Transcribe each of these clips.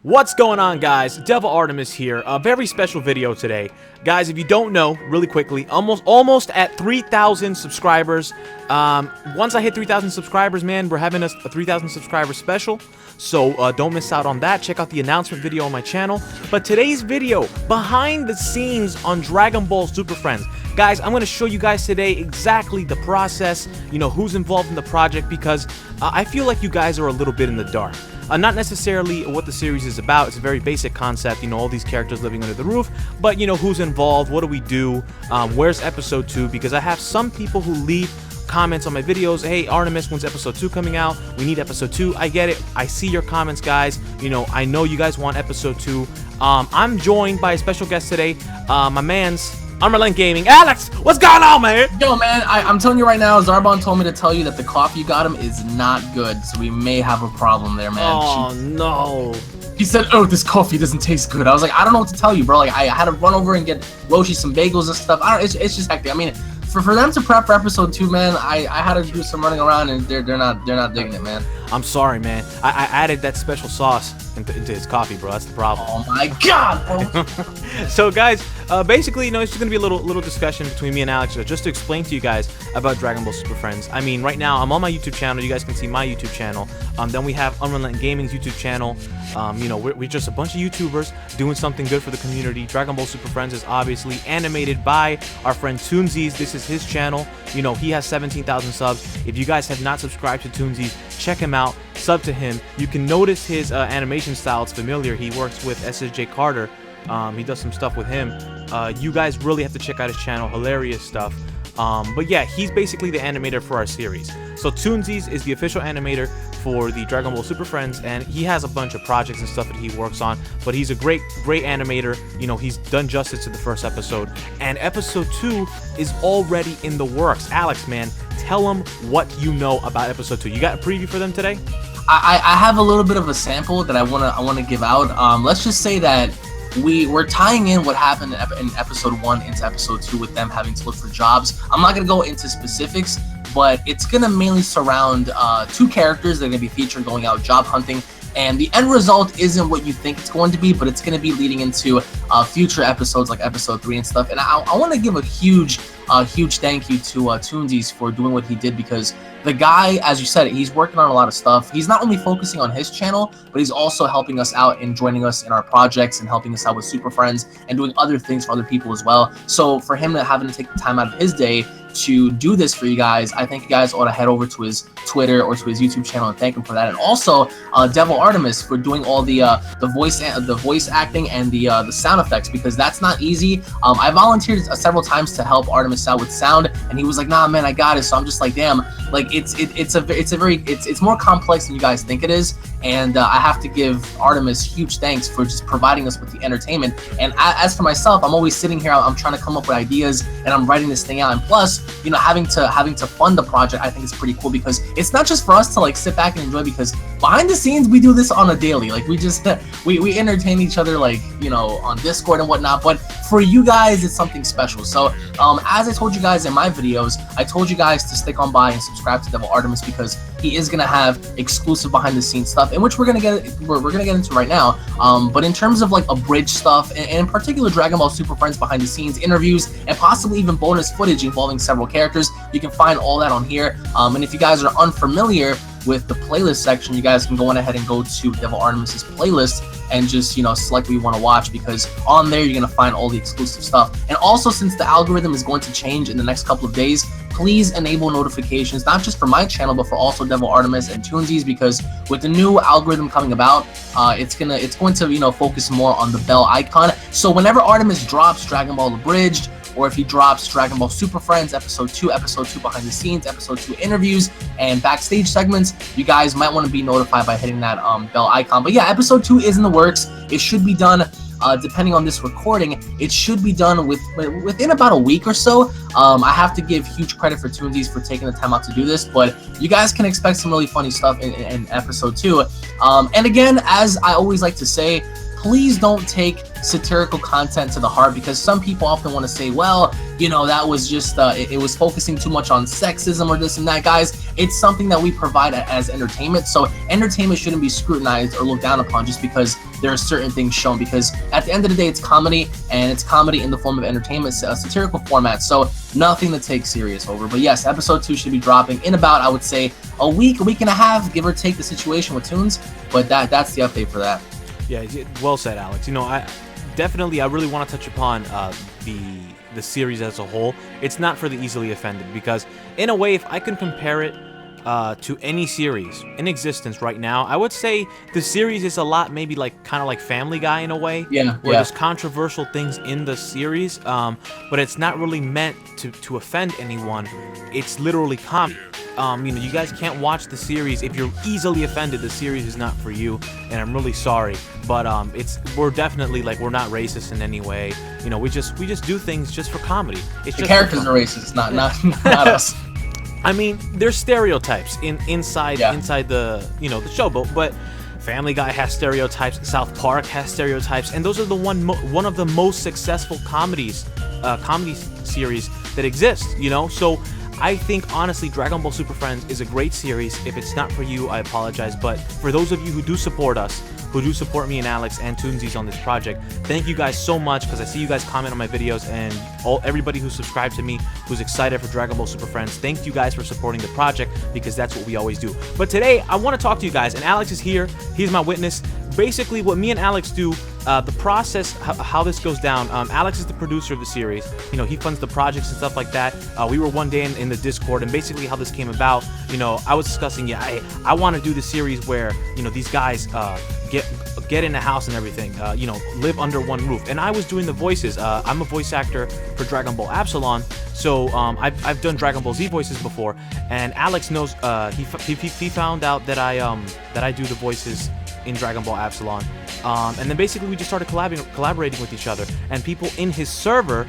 What's going on, guys? Devil Artemis here. A very special video today. Guys, if you don't know, really quickly, almost at 3,000 subscribers. Once I hit 3,000 subscribers, man, we're having a 3,000 subscriber special. So don't miss out on that. Check out the announcement video on my channel. But today's video, behind the scenes on Dragon Ball Super Friends. Guys, I'm going to show you guys today exactly the process, who's involved in the project, because I feel like you guys are a little bit in the dark. Not necessarily what the series is about. It's a very basic concept, all these characters living under the roof, but who's involved, what do we do, where's episode 2, because I have some people who leave comments on my videos. Hey, Artemis, when's episode 2 coming out? We need episode 2. I get it. I see your comments, guys. I know you guys want episode 2. I'm joined by a special guest today, my man's Ft.Unrealentgaming. Alex, what's going on, man? Yo, man, I'm telling you right now, Zarbon told me to tell you that the coffee you got him is not good, so we may have a problem there, man. Oh, no. He said, oh, this coffee doesn't taste good. I was like, I don't know what to tell you, bro. Like, I had to run over and get Roshi some bagels and stuff. It's just hectic. I mean, for them to prep for episode 2, man, I had to do some running around, and they're not digging it, man. I'm sorry, man. I added that special sauce into his coffee, bro. That's the problem. Oh my god, bro. So, guys, basically, it's just gonna be a little discussion between me and Alex, just to explain to you guys about Dragon Ball Super Friends. I mean, right now I'm on my YouTube channel. You guys can see my YouTube channel. Then we have Ft.Unrealentgaming's YouTube channel. We're just a bunch of YouTubers doing something good for the community. Dragon Ball Super Friends is obviously animated by our friend toonzies. This is his channel. He has 17,000 subs. If you guys have not subscribed to toonzies, check him out. Sub to him. You can notice his animation style. It's familiar. He works with SSJ Carter. He does some stuff with him. You guys really have to check out his channel. Hilarious stuff. But yeah, he's basically the animator for our series. So toonzies is the official animator for the Dragon Ball Super Friends, and he has a bunch of projects and stuff that he works on, but he's a great animator. He's done justice to the first episode, and episode 2 is already in the works. Alex, man, tell them what you know about episode 2. You got a preview for them today? I have a little bit of a sample that I wanna give out. Let's just say that we're tying in what happened in episode 1 into episode 2 with them having to look for jobs. I'm not gonna go into specifics, but it's gonna mainly surround 2 characters that are gonna be featured going out job hunting. And the end result isn't what you think it's going to be, but it's going to be leading into future episodes like episode 3 and stuff. And I want to give a huge thank you to toonzies for doing what he did, because the guy, as you said, he's working on a lot of stuff. He's not only focusing on his channel, but he's also helping us out and joining us in our projects and helping us out with Super Friends and doing other things for other people as well. So for him to having to take the time out of his day to do this for you guys, I think you guys ought to head over to his Twitter or to his YouTube channel and thank him for that. And also Devil Artemis for doing all the voice acting and the sound effects, because that's not easy. I volunteered several times to help Artemis out with sound, and he was like, nah, man, I got it. So I'm just like, damn, like it's more complex than you guys think it is. And I have to give Artemis huge thanks for just providing us with the entertainment. And as for myself, I'm always sitting here, I'm trying to come up with ideas, and I'm writing this thing out. And plus, having to fund the project, I think is pretty cool, because it's not just for us to like sit back and enjoy, because behind the scenes we do this on a daily. Like we just we entertain each other, like on Discord and whatnot. But for you guys, it's something special. So as I told you guys in my videos, I told you guys to stick on by and subscribe to Devil Artemis, because he is gonna have exclusive behind the scenes stuff, in which we're gonna get into right now. But in terms of like abridged stuff, and in particular Dragon Ball Super Friends behind the scenes interviews, and possibly even bonus footage involving several characters, you can find all that on here. And if you guys are unfamiliar with the playlist section, you guys can go on ahead and go to Devil Artemis's playlist and just select what you want to watch, because on there you're gonna find all the exclusive stuff. And also, since the algorithm is going to change in the next couple of days, please enable notifications, not just for my channel, but for also Devil Artemis and toonzies, because with the new algorithm coming about, it's going to focus more on the bell icon. So whenever Artemis drops Dragon Ball Abridged, or if he drops Dragon Ball Super Friends episode 2 behind the scenes, episode 2 interviews and backstage segments, you guys might want to be notified by hitting that bell icon. But yeah, episode 2 is in the works. It should be done, depending on this recording, it should be done within about a week or so. I have to give huge credit for toonzies for taking the time out to do this, but you guys can expect some really funny stuff in episode 2. And again, as I always like to say, please don't take satirical content to the heart, because some people often want to say, well, that was just it was focusing too much on sexism or this and that. Guys, it's something that we provide as entertainment, so entertainment shouldn't be scrutinized or looked down upon just because there are certain things shown, because at the end of the day, it's comedy, and it's comedy in the form of entertainment, a satirical format, so nothing to take serious over. But yes, episode 2 should be dropping in about, I would say, a week and a half, give or take the situation with Toons, but that's the update for that. Yeah, well said, Alex. You know, I really want to touch upon the series as a whole. It's not for the easily offended, because in a way, if I can compare it to any series in existence right now, I would say the series is a lot maybe like kind of like Family Guy in a way. Yeah, where there's controversial things in the series, but it's not really meant to offend anyone. It's literally comedy. You know, you guys can't watch the series if you're easily offended. The series is not for you, and I'm really sorry. But we're definitely, like, we're not racist in any way. You know, we just do things just for comedy. It's the just characters are racist, not us. I mean, there's stereotypes inside the, you know, the show, but Family Guy has stereotypes, South Park has stereotypes, and those are the one of the most successful comedy series that exist, you know? So I think, honestly, Dragon Ball Super Friends is a great series. If it's not for you, I apologize, but for those of you who do support us, who do support me and Alex and toonzies on this project, thank you guys so much, because I see you guys comment on my videos, and everybody who subscribed to me, who's excited for Dragon Ball Super Friends, thank you guys for supporting the project, because that's what we always do. But today, I want to talk to you guys, and Alex is here. He's my witness. Basically, what me and Alex do, the process, how this goes down, Alex is the producer of the series. You know, he funds the projects and stuff like that. We were one day in the Discord, and basically how this came about, you know, I was discussing, yeah, I want to do the series where, you know, these guys get in a house and everything, you know, live under one roof. And I was doing the voices. I'm a voice actor for Dragon Ball Epsilon, so I've done Dragon Ball Z voices before, and Alex knows. He found out that I do the voices in Dragon Ball Epsilon, and then basically we just started collaborating with each other, and people in his server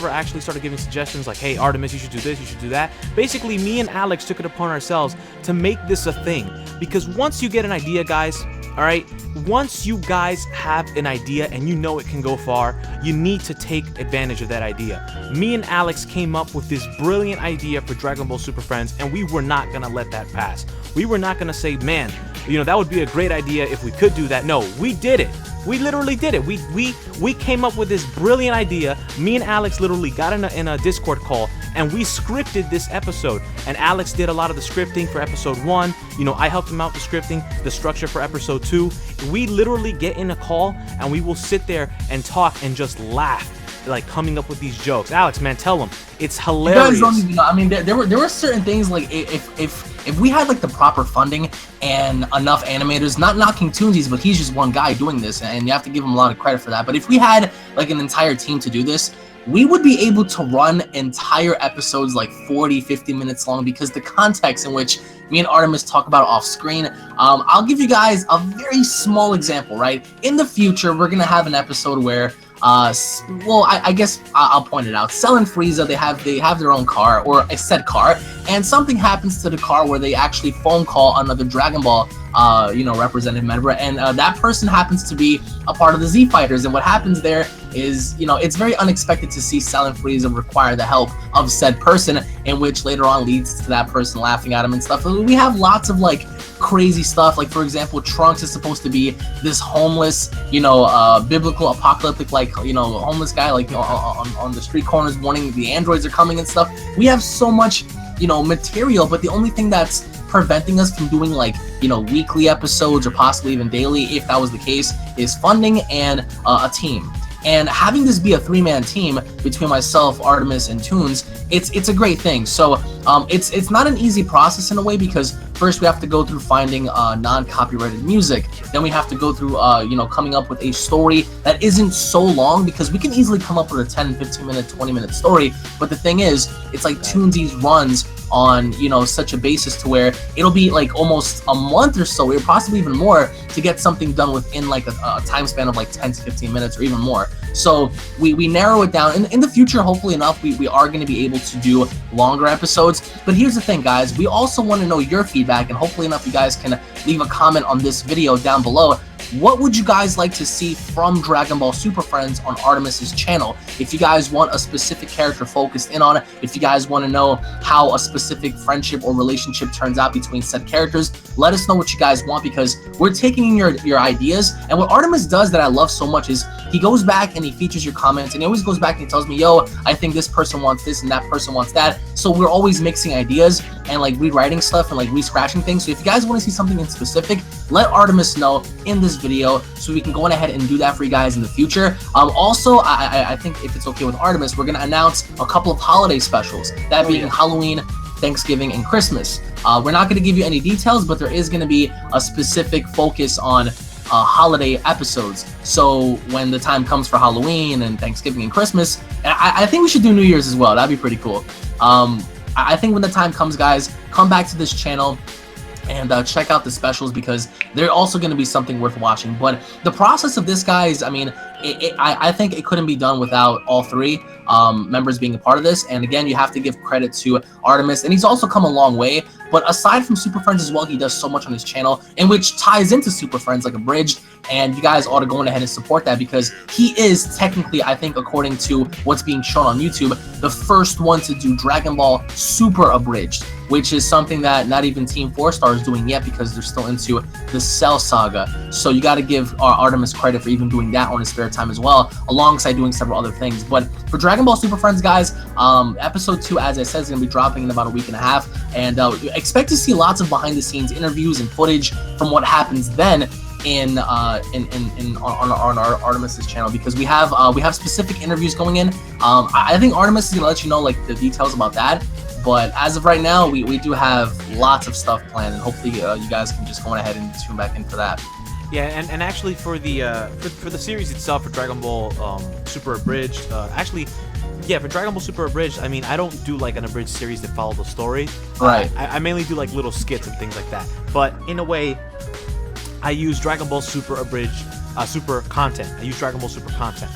actually started giving suggestions like, hey, Artemis, you should do this, you should do that. Basically, me and Alex took it upon ourselves to make this a thing, because once you get an idea, guys, all right, once you guys have an idea and you know it can go far, you need to take advantage of that idea. Me and Alex came up with this brilliant idea for Dragon Ball Super Friends, and we were not gonna let that pass. We were not gonna say, man, you know, that would be a great idea if we could do that. No, we did it. We literally did it. We came up with this brilliant idea. Me and Alex literally got in a Discord call, and we scripted this episode. And Alex did a lot of the scripting for episode 1. You know, I helped him out with the scripting, the structure for episode 2. We literally get in a call, and we will sit there and talk and just laugh, like coming up with these jokes. Alex, man, tell them. It's hilarious. You guys don't even know. I mean, there were certain things, like if we had like the proper funding and enough animators, not knocking Toonzies, but he's just one guy doing this, and you have to give him a lot of credit for that. But if we had like an entire team to do this, we would be able to run entire episodes like 40-50 minutes long, because the context in which me and Artemis talk about off screen. I'll give you guys a very small example, right? In the future, we're gonna have an episode where well, I guess I'll point it out. Cell and Frieza, they have their own car, or a said car, and something happens to the car where they actually phone call another Dragon Ball you know, representative member, and that person happens to be a part of the Z Fighters. And what happens there is, you know, it's very unexpected to see Cell and Frieza require the help of said person, in which later on leads to that person laughing at him and stuff. We have lots of like crazy stuff. Like, for example, Trunks is supposed to be this homeless, you know, biblical apocalyptic, like, you know, homeless guy, like, you know, on the street corners warning the androids are coming and stuff. We have so much, you know, material, but the only thing that's preventing us from doing, like, you know, weekly episodes or possibly even daily, if that was the case, is funding and a team. And having this be a 3-man team between myself, Artemis, and Toons, it's a great thing. So it's not an easy process in a way, because first we have to go through finding non-copyrighted music. Then we have to go through you know, coming up with a story that isn't so long, because we can easily come up with a 10, 15-minute, 20-minute story. But the thing is, it's like Toonzies runs on, you know, such a basis to where it'll be like almost a month or so, or possibly even more, to get something done within like a time span of like 10 to 15 minutes or even more. So we narrow it down. In the future, hopefully enough, we are going to be able to do longer episodes. But here's the thing, guys, we also want to know your feedback, and hopefully enough, you guys can leave a comment on this video down below. what would you guys like to see from Dragon Ball Super Friends on Artemis's channel? If you guys want a specific character focused in on it, if you guys want to know how a specific friendship or relationship turns out between said characters, let us know what you guys want, because we're taking in your ideas. And what Artemis does that I love so much is he goes back and he features your comments, and he always goes back and he tells me, yo, I think this person wants this and that person wants that. So we're always mixing ideas and like rewriting stuff and like re-scratching things. So if you guys want to see something in specific, let Artemis know in this video so we can go on ahead and do that for you guys in the future. Also, I think if it's okay with Artemis, we're going to announce a couple of holiday specials, that being Halloween, Thanksgiving, and Christmas. We're not going to give you any details, but there is going to be a specific focus on holiday episodes. So when the time comes for Halloween and Thanksgiving and Christmas, and I think we should do New Year's as well. That'd be pretty cool. I think when the time comes, guys, come back to this channel and check out the specials, because they're also going to be something worth watching. But the process of this, guys, I mean, I think it couldn't be done without all three members being a part of this. And again, you have to give credit to Artemis, and he's also come a long way. But aside from Super Friends as well, he does so much on his channel, and which ties into Super Friends like Abridged. And you guys ought to go on ahead and support that, because he is technically, I think, according to what's being shown on YouTube, the first one to do Dragon Ball Super Abridged, which is something that not even Team 4 Star is doing yet, because they're still into the Cell Saga. So you got to give Artemis credit for even doing that on his spare time as well, alongside doing several other things. But for Dragon Ball Super Friends, guys, episode 2, as I said, is going to be dropping in about a week and a half, and expect to see lots of behind-the-scenes interviews and footage from what happens then on our Artemis's channel, because we have specific interviews going in. I think Artemis is going to let you know like the details about that. But as of right now, we do have lots of stuff planned, and hopefully you guys can just go ahead and tune back in for that. Yeah, and actually for the series itself, for Dragon Ball Super Abridged, yeah, for Dragon Ball Super Abridged, I mean, I don't do like an abridged series that follow the story. Right. I mainly do like little skits and things like that. But in a way, I use Dragon Ball Super Abridged, Super content. I use Dragon Ball Super content.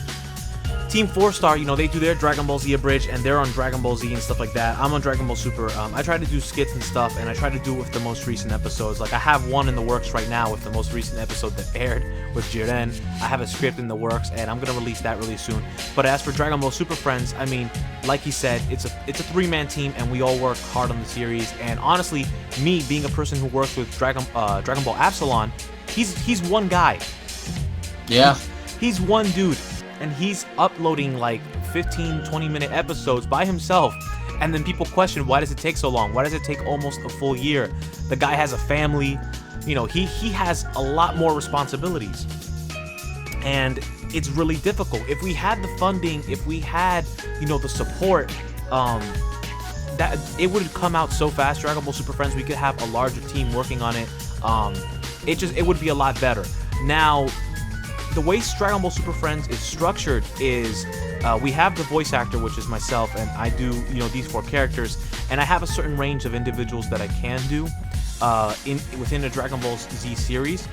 Team 4 Star, you know, they do their Dragon Ball Z Abridged, and they're on Dragon Ball Z and stuff like that. I'm on Dragon Ball Super. I try to do skits and stuff, and I try to do it with the most recent episodes. Like, I have one in the works right now with the most recent episode that aired with Jiren. I have a script in the works, and I'm gonna release that really soon. But as for Dragon Ball Super Friends, I mean, like he said, it's a three-man team, and we all work hard on the series. And honestly, me being a person who works with Dragon Ball Absalon, he's one guy. Yeah. He's one dude. And he's uploading like 15-20 minute episodes by himself, and then people question, why does it take so long? Why does it take almost a full year? The guy has a family, you know, he has a lot more responsibilities, and it's really difficult. If we had the funding, if we had, you know, the support, that it would come out so fast. Dragon Ball Super Friends, we could have a larger team working on it. It would be a lot better. Now, the way Dragon Ball Super Friends is structured is we have the voice actor, which is myself, and I do, you know, these 4 characters, and I have a certain range of individuals that I can do within the Dragon Ball Z series.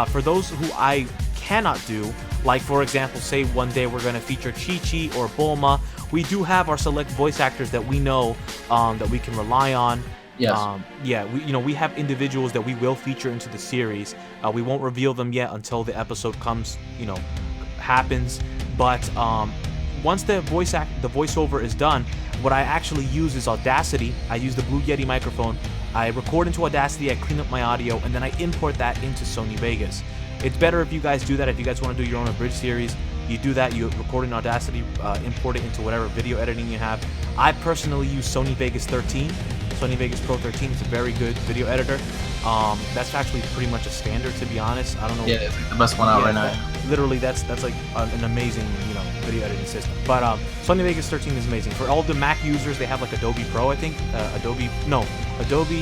For those who I cannot do, like for example, say one day we're going to feature Chi-Chi or Bulma, we do have our select voice actors that we know that we can rely on. Yes. Yeah, we have individuals that we will feature into the series. We won't reveal them yet until the episode happens. But once the voiceover is done, what I actually use is Audacity. I use the Blue Yeti microphone. I record into Audacity, I clean up my audio, and then I import that into Sony Vegas. It's better if you guys do that. If you guys want to do your own abridged series, you do that. You record in Audacity, import it into whatever video editing you have. I personally use Sony Vegas 13. Sony Vegas Pro 13 is a very good video editor. That's actually pretty much a standard, to be honest. I don't know. Yeah, it's like the best one out right now. Literally, that's like an amazing, video editing system. But Sony Vegas 13 is amazing. For all the Mac users, they have like Adobe Pro, I think. Adobe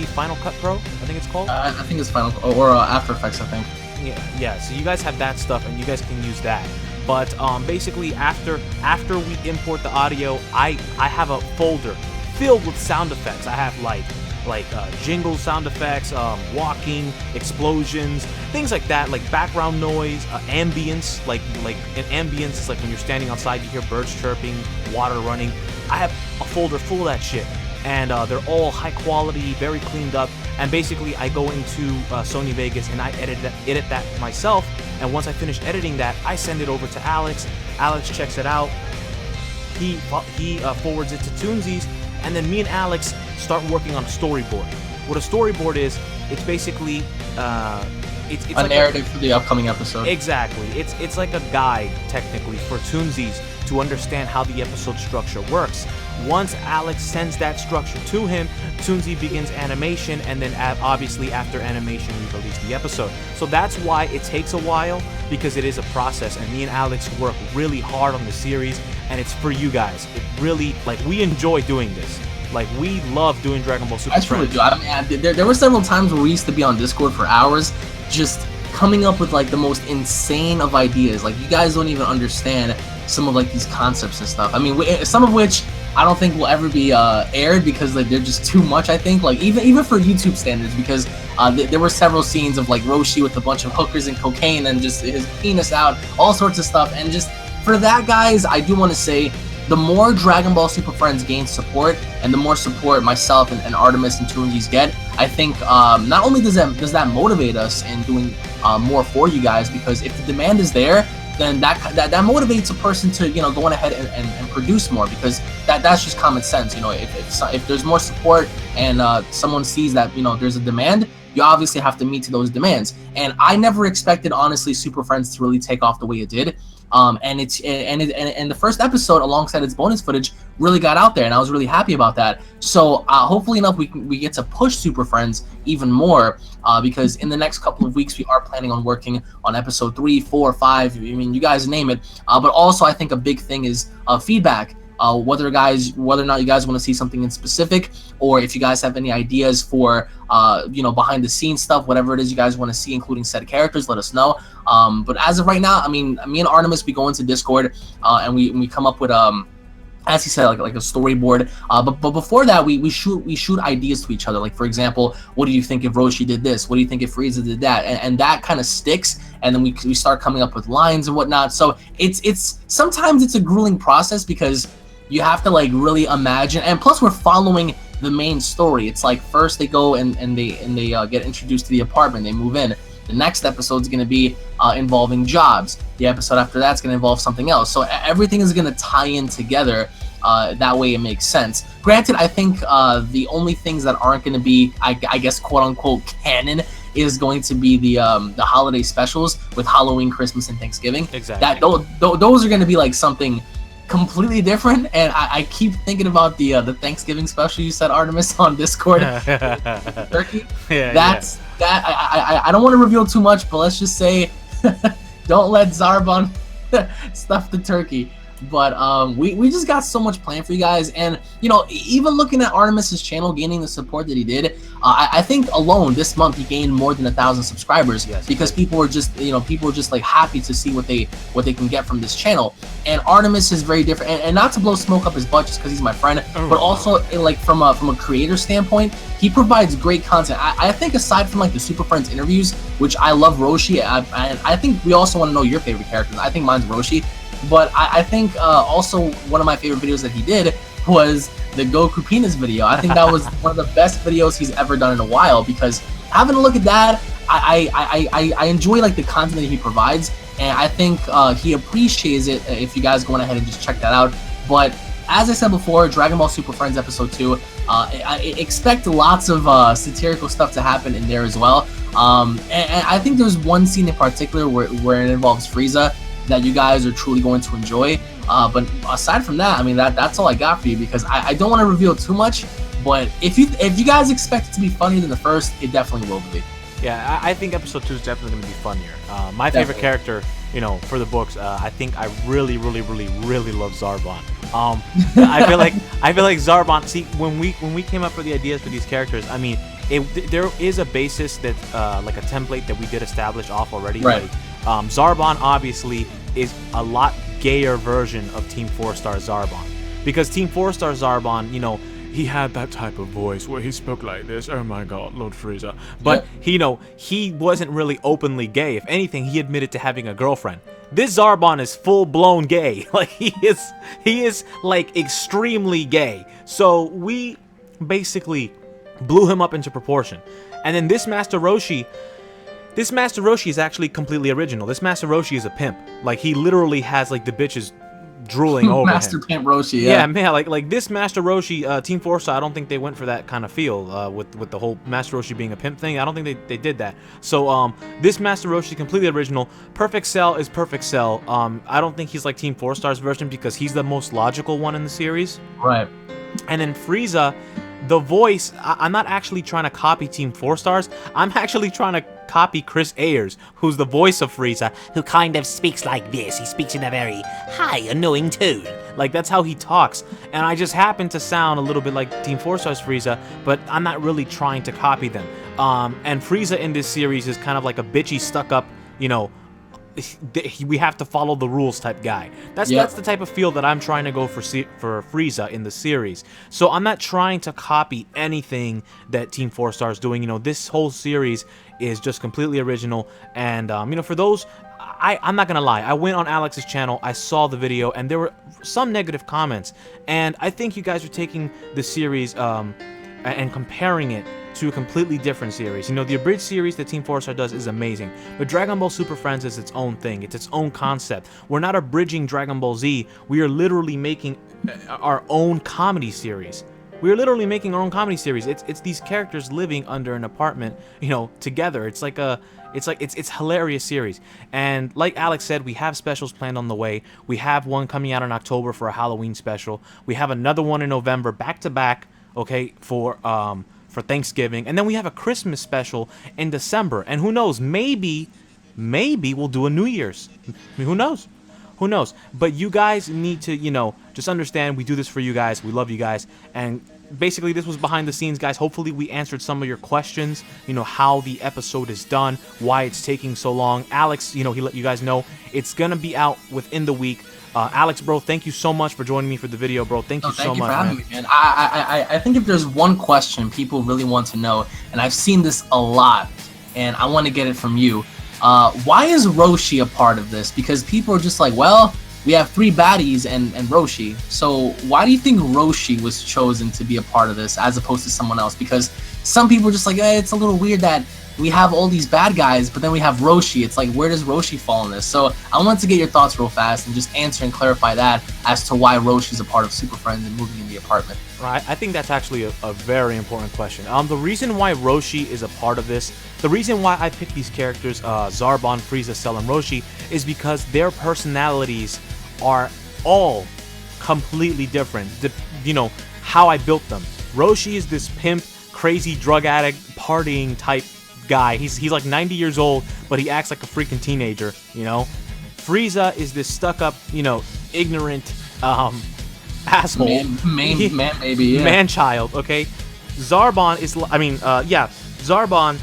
Final Cut Pro, I think it's called. I think it's Final or After Effects, I think. Yeah. So you guys have that stuff, and you guys can use that. But basically, after we import the audio, I have a folder filled with sound effects. I have like jingle sound effects, walking, explosions, things like that, like background noise, ambience, like an ambience is like when you're standing outside, you hear birds chirping, water running. I have a folder full of that shit, and they're all high quality, very cleaned up, and basically I go into Sony Vegas and I edit that myself, and once I finish editing that, I send it over to Alex. Alex checks it out. He forwards it to Toonzies, and then me and Alex start working on a storyboard. What a storyboard is, it's basically it's a like narrative for the upcoming episode. Exactly. It's like a guide technically for Toonzies to understand how the episode structure works. Once Alex sends that structure to him, Toonzie begins animation, and then obviously after animation we release the episode. So that's why it takes a while, because it is a process, and me and Alex work really hard on the series, and it's for you guys. It really, like, we enjoy doing this. Like, we love doing Dragon Ball Super That's Friends. really good. I mean, there were several times where we used to be on Discord for hours, just coming up with like the most insane of ideas. Like, you guys don't even understand some of like these concepts and stuff. I mean, some of which I don't think will ever be aired because like they're just too much. I think, like, even for YouTube standards, because there were several scenes of like Roshi with a bunch of hookers and cocaine and just his penis out, all sorts of stuff. And just for that, guys, I do want to say, the more Dragon Ball Super Friends gains support, and the more support myself and Artemis and Toonzies get, I think not only does that motivate us in doing more for you guys, because if the demand is there, then that motivates a person to, you know, go on ahead and produce more, because that's just common sense. You know, if there's more support and someone sees that, you know, there's a demand, you obviously have to meet to those demands. And I never expected, honestly, Super Friends to really take off the way it did. And the first episode, alongside its bonus footage, really got out there, and I was really happy about that. So hopefully enough, we get to push Super Friends even more, because in the next couple of weeks we are planning on working on episode 3, 4, 5. I mean, you guys name it. But also, I think a big thing is feedback. Whether or not you guys want to see something in specific, or if you guys have any ideas for you know, behind the scenes stuff, whatever it is you guys want to see, including said characters, let us know. But as of right now, I mean, me and Artemis, we go into Discord and we come up with as he said, like a storyboard. But before that, we shoot ideas to each other. Like, for example, what do you think if Roshi did this? What do you think if Frieza did that? And that kind of sticks. And then we start coming up with lines and whatnot. So it's sometimes it's a grueling process, because you have to like really imagine. And plus, we're following the main story. It's like, first they go and they get introduced to the apartment. They move in. The next episode is going to be involving jobs. The episode after that's going to involve something else. So everything is going to tie in together. That way it makes sense. Granted, I think the only things that aren't going to be, I guess, quote unquote, canon is going to be the holiday specials with Halloween, Christmas, and Thanksgiving. Exactly. Those are going to be like something completely different. And I keep thinking about the Thanksgiving special you said, Artemis, on Discord. Turkey. Yeah, I don't want to reveal too much, but let's just say don't let Zarbon stuff the turkey. But we just got so much planned for you guys. And, you know, even looking at Artemis's channel gaining the support that he did, I think alone this month he gained more than 1,000 subscribers. Yes, because people were just, you know, like happy to see what they can get from this channel. And Artemis is very different, and not to blow smoke up his butt just because he's my friend, but also like from a creator standpoint, he provides great content. I think aside from like the Super Friends interviews, which I love Roshi, and I think we also want to know your favorite characters. I think mine's Roshi. But I think also one of my favorite videos that he did was the Goku penis video. I think that was one of the best videos he's ever done in a while, because having a look at that, I enjoy like the content that he provides, and I think he appreciates it if you guys go on ahead and just check that out. But as I said before, Dragon Ball Super Friends Episode 2, I expect lots of satirical stuff to happen in there as well. And I think there's one scene in particular where it involves Frieza that you guys are truly going to enjoy. But aside from that, I mean, that's all I got for you, because I don't want to reveal too much. But if you guys expect it to be funnier than the first, it definitely will be. Yeah, I think episode 2 is definitely going to be funnier. My favorite character, you know, for the books, I think I really love Zarbon. I feel like Zarbon. See, when we came up with the ideas for these characters, I mean, there is a basis that like a template that we did establish off already. Right. Like, Zarbon obviously is a lot gayer version of Team 4-Star Zarbon, because Team 4-Star Zarbon, you know, he had that type of voice where he spoke like this. Oh my God, Lord Frieza. But you know, he wasn't really openly gay. If anything, he admitted to having a girlfriend. This Zarbon is full-blown gay. Like, he is like extremely gay. So we basically blew him up into proportion. And then this Master Roshi, This Master Roshi is actually completely original. This Master Roshi is a pimp. Like, he literally has, like, the bitches drooling over Master him. Pimp Roshi, yeah, man, like this Master Roshi, Team 4-Star, I don't think they went for that kind of feel with the whole Master Roshi being a pimp thing. I don't think they did that. So this Master Roshi, completely original. Perfect Cell is Perfect Cell. I don't think he's like Team 4-Star's version because he's the most logical one in the series. Right. And then Frieza, the voice, I'm not actually trying to copy Team 4-Stars. I'm actually trying to copy Chris Ayers, who's the voice of Frieza, who kind of speaks like this. He speaks in a very high, annoying tone. Like, that's how he talks. And I just happen to sound a little bit like Team 4-Star's Frieza, but I'm not really trying to copy them. And Frieza in this series is kind of like a bitchy, stuck-up, you know, we have to follow the rules type guy. That's the type of feel that I'm trying to go for Frieza in the series. So I'm not trying to copy anything that Team 4-Star is doing. You know, this whole series is just completely original. And you know, for those, I'm not gonna lie, I went on Alex's channel, I saw the video, and there were some negative comments. And I think you guys are taking the series and comparing it to a completely different series. You know, the abridged series that Team 4-Star does is amazing, but Dragon Ball Super Friends is its own thing. It's its own concept. We're not abridging Dragon Ball Z. We are literally making our own comedy series. We are literally making our own comedy series. It's these characters living under an apartment, you know, together. It's hilarious series. And like Alex said, we have specials planned on the way. We have one coming out in October for a Halloween special. We have another one in November, back to back, okay, for Thanksgiving, and then we have a Christmas special in December, and who knows, maybe we'll do a New Year's. I mean, who knows? But you guys need to, you know, just understand we do this for you guys. We love you guys, and basically this was behind the scenes, guys. Hopefully we answered some of your questions, you know, how the episode is done, why it's taking so long. Alex, you know, he let you guys know it's gonna be out within the week. Alex, bro, thank you so much for joining me for the video, bro. Thank you so much, man. Me, man. I think if there's one question people really want to know, and I've seen this a lot, and I want to get it from you, why is Roshi a part of this? Because people are just like, well, we have 3 baddies and Roshi, so why do you think Roshi was chosen to be a part of this as opposed to someone else? Because some people are just like, it's a little weird that we have all these bad guys, but then we have Roshi. It's like, where does Roshi fall in this? So I want to get your thoughts real fast and just answer and clarify that as to why Roshi's a part of Super Friends and moving in the apartment. Right, I think that's actually a very important question. The reason why Roshi is a part of this, the reason why I picked these characters, Zarbon, Frieza, Cell, and Roshi, is because their personalities are all completely different. You know, how I built them. Roshi is this pimp, crazy drug addict, partying type guy. He's like 90 years old, but he acts like a freaking teenager, you know. Frieza is this stuck-up, you know, ignorant asshole. Man-child, okay? Zarbon is, Zarbon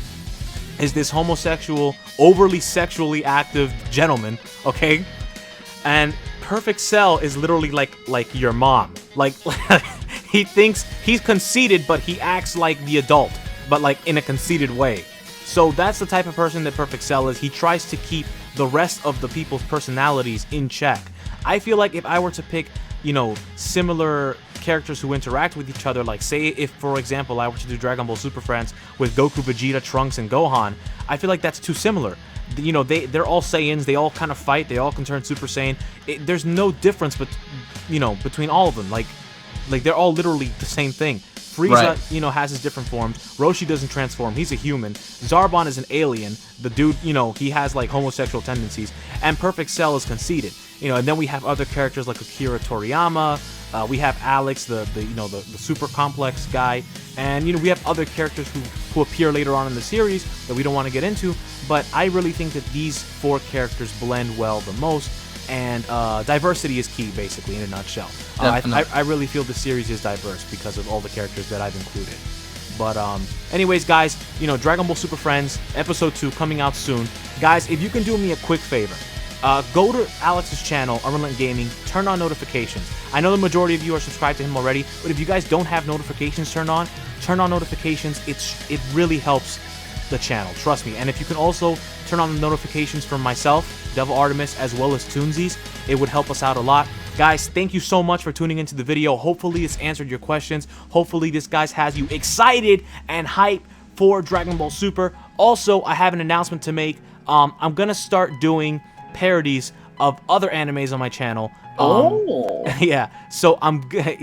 is this homosexual, overly sexually active gentleman, okay? And Perfect Cell is literally like your mom. Like, he thinks he's conceited, but he acts like the adult, but like in a conceited way. So that's the type of person that Perfect Cell is. He tries to keep the rest of the people's personalities in check. I feel like if I were to pick, you know, similar characters who interact with each other, like say if, for example, I were to do Dragon Ball Super Friends with Goku, Vegeta, Trunks, and Gohan, I feel like that's too similar. You know, they're all Saiyans, they all kind of fight, they all can turn Super Saiyan. There's no difference, you know, between all of them. Like they're all literally the same thing. Frieza, you know, has his different forms. Roshi doesn't transform. He's a human. Zarbon is an alien. The dude, you know, he has, like, homosexual tendencies. And Perfect Cell is conceited. You know, and then we have other characters like Akira Toriyama. We have Alex, the super complex guy. And, you know, we have other characters who appear later on in the series that we don't want to get into. But I really think that these 4 characters blend well the most. And diversity is key, basically, in a nutshell. I really feel the series is diverse because of all the characters that I've included. But anyways, guys, you know, Dragon Ball Super Friends, Episode 2 coming out soon. Guys, if you can do me a quick favor, go to Alex's channel, Unrealentgaming, turn on notifications. I know the majority of you are subscribed to him already, but if you guys don't have notifications turned on, turn on notifications. It really helps the channel, trust me. And if you can also turn on the notifications for myself, Devil Artemis, as well as Toonzies, it would help us out a lot. Guys, thank you so much for tuning into the video. Hopefully it's answered your questions. Hopefully this, guys, has you excited and hyped for Dragon Ball Super. Also, I have an announcement to make. I'm gonna start doing parodies of other animes on my channel. Yeah, so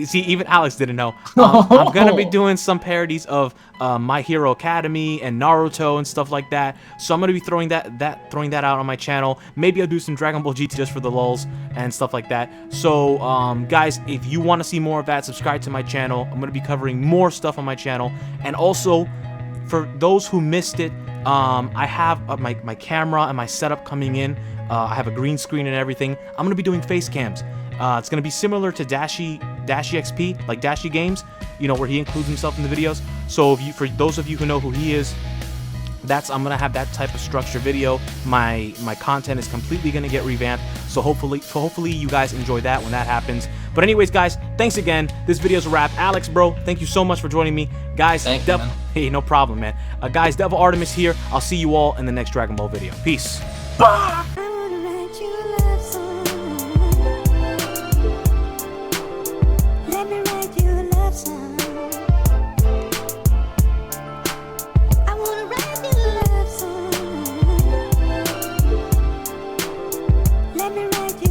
see, even Alex didn't know. I'm gonna be doing some parodies of My Hero Academy and Naruto and stuff like that. So I'm gonna be throwing that out on my channel. Maybe I'll do some Dragon Ball GT just for the lulz and stuff like that. So guys, if you want to see more of that, subscribe to my channel. I'm gonna be covering more stuff on my channel. And also, for those who missed it, I have my camera and my setup coming in. I have a green screen and everything. I'm gonna be doing face cams. It's gonna be similar to Dashi XP, like Dashi Games, you know, where he includes himself in the videos. So for those of you who know who he is, I'm gonna have that type of structure video. My content is completely gonna get revamped. So hopefully you guys enjoy that when that happens. But anyways, guys, thanks again. This video's a wrap. Alex, bro, thank you so much for joining me, guys. Thank you, man. Hey, no problem, man. Guys, Devil Artemis here. I'll see you all in the next Dragon Ball video. Peace. Bye. Let me write you